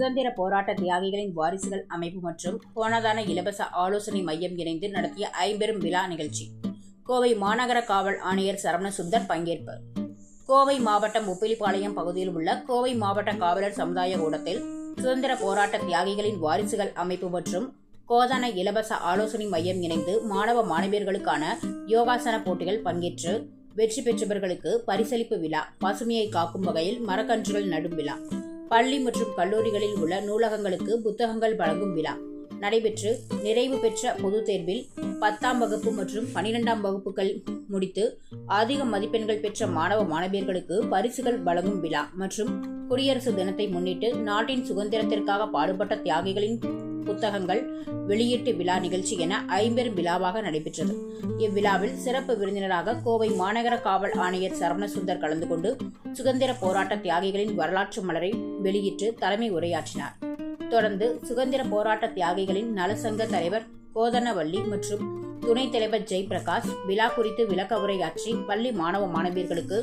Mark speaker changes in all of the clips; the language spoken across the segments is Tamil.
Speaker 1: சுதந்திர போராட்ட தியாகிகளின் வாரிசுகள் அமைப்பு மற்றும் கோணதான இலவச ஆலோசனை மையம் இணைந்து நடத்திய ஐம்பெரும் விழா நிகழ்ச்சி. கோவை மாநகர காவல் ஆணையர் சரவணசுந்தர் பங்கேற்பு. கோவை மாவட்டம் உப்பிலிபாளையம் பகுதியில் உள்ள கோவை மாவட்ட காவலர் சமுதாய கூடத்தில் சுதந்திர போராட்ட தியாகிகளின் வாரிசுகள் அமைப்பு மற்றும் கோதான இலவச ஆலோசனை மையம் இணைந்து மாணவ மாணவியர்களுக்கான யோகாசன போட்டிகள் பங்கேற்று வெற்றி பெற்றவர்களுக்கு பரிசளிப்பு விழா, பசுமையை காக்கும் வகையில் மரக்கன்றுகள் நடும் விழா, பள்ளி மற்றும் கல்லூரிகளில் உள்ள நூலகங்களுக்கு புத்தகங்கள் வழங்கும் விழா நடைபெற்று நிறைவு பெற்ற பொதுத் தேர்வில் 10ஆம் வகுப்பு மற்றும் 12ஆம் வகுப்புகள் முடித்து அதிக மதிப்பெண்கள் பெற்ற மாணவ மாணவியர்களுக்கு பரிசுகள் வழங்கும் விழா மற்றும் குடியரசு தினத்தை முன்னிட்டு நாட்டின் சுதந்திரத்திற்காக பாடுபட்ட தியாகிகளின் புத்தகங்கள் வெளியீட்டு விழா நிகழ்ச்சி என ஐம்பெரும் விழாவாக நடைபெற்றது. இவ்விழாவில் சிறப்பு விருந்தினராக கோவை மாநகர காவல் ஆணையர் சரவணசுந்தர் கலந்து கொண்டு சுதந்திர போராட்ட தியாகிகளின் வரலாற்று மலரை வெளியிட்டு தலைமை உரையாற்றினார். தொடர்ந்து சுதந்திர போராட்ட தியாகிகளின் நலசங்க தலைவர் கோதனவள்ளி மற்றும் துணைத் தலைவர் ஜெய்பிரகாஷ் விழா குறித்து விளக்க உரையாற்றி பள்ளி மாணவ மாணவியர்களுக்கு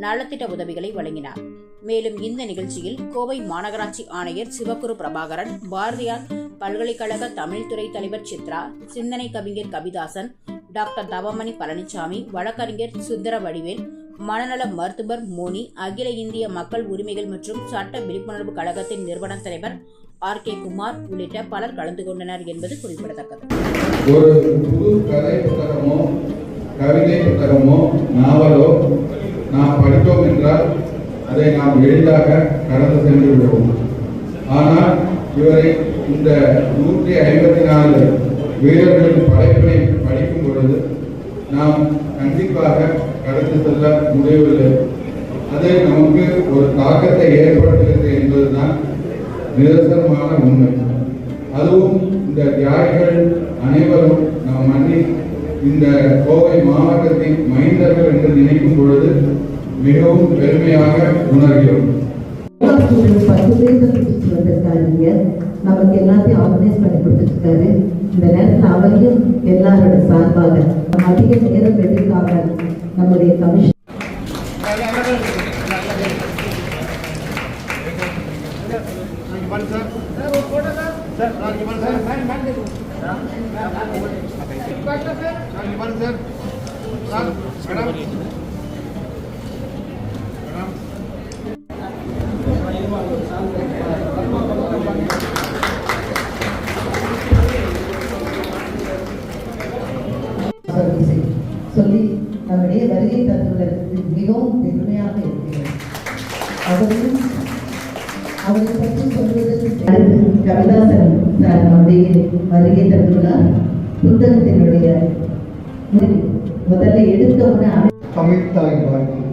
Speaker 1: நலத்திட்ட உதவிகளை வழங்கினார். மேலும் இந்த நிகழ்ச்சியில் கோவை மாநகராட்சி ஆணையர் சிவகுரு பிரபாகரன், பாரதியார் பல்கலைக்கழக தமிழ் துறை தலைவர் சித்ரா, சிந்தனை கவிஞர் கவிதாசன், டாக்டர் தவமணி பழனிசாமி, வழக்கறிஞர் சுந்தர வடிவேல், மனநல மருத்துவர் மோனி, அகில இந்திய மக்கள் உரிமைகள் மற்றும் சட்ட விழிப்புணர்வு கழகத்தின் நிறுவன தலைவர் RK குமார் உள்ளிட்ட பலர் கலந்து கொண்டனர் என்பது குறிப்பிடத்தக்கது.
Speaker 2: ஒரு புது கதை புத்தகமோ கவிதை புத்தகமோ நாவலோ நாம் படித்தோம் என்றால் அதை நாம் எளிதாக கடந்து சென்று விடுவோம். ஆனால் இவரை இந்த 154 வீரர்களின் படைப்பினை படிக்கும் பொழுது நாம் கண்டிப்பாக கடந்து செல்ல முடியவில்லை. அது நமக்கு ஒரு தாக்கத்தை ஏற்படுத்துகிறது என்பதுதான் நிதர்சனமான உண்மை. அதுவும் இந்த தியாகிகள் அனைவரும் நாம் மண்ணி இந்த கோவை மாவட்டத்தின் மைந்தர்கள் என்று நினைக்கும் பொழுது மிகவும் பெருமையாக உணர்கிறோம்.
Speaker 3: 10 பேர் வந்திருக்காங்க, நமக்கு எல்லாத்தையும் ஆர்கனைஸ் பண்ணி கொடுத்துருக்காரு. இந்த நேரத்தில் அவரையும் எல்லாரோட சார்பாக அதிக நேரம் எடுக்காம நம்முடைய கமிஷன் சொல்லி நம்முடைய வருகை தந்துள்ளதற்கு மிகவும் பெருமையாக இருக்கிறது. அவரை பற்றி சொல்வதற்கு கவிதாசன் சார் நம்முடைய வருகை தந்துள்ளார். புத்தகத்தினுடைய முதல்ல எடுத்தவுடன்
Speaker 4: தமிழ் தாய் வாழ்க்கை